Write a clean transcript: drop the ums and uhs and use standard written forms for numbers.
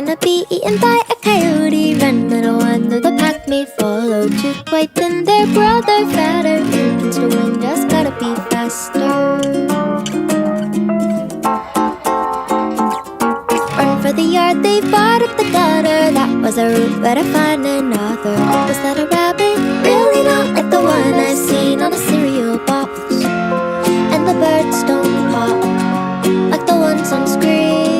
gonna be eaten by a coyote. Run, little one, though the pack may follow. Too quite thin, their brother fatter. Against the wind, just gotta be faster. Run for the yard, they bought up the gutter. That was a route, better find another. Was that a rabbit? Really not like the one I've seen on a cereal box. And the birds don't pop like the ones on screen.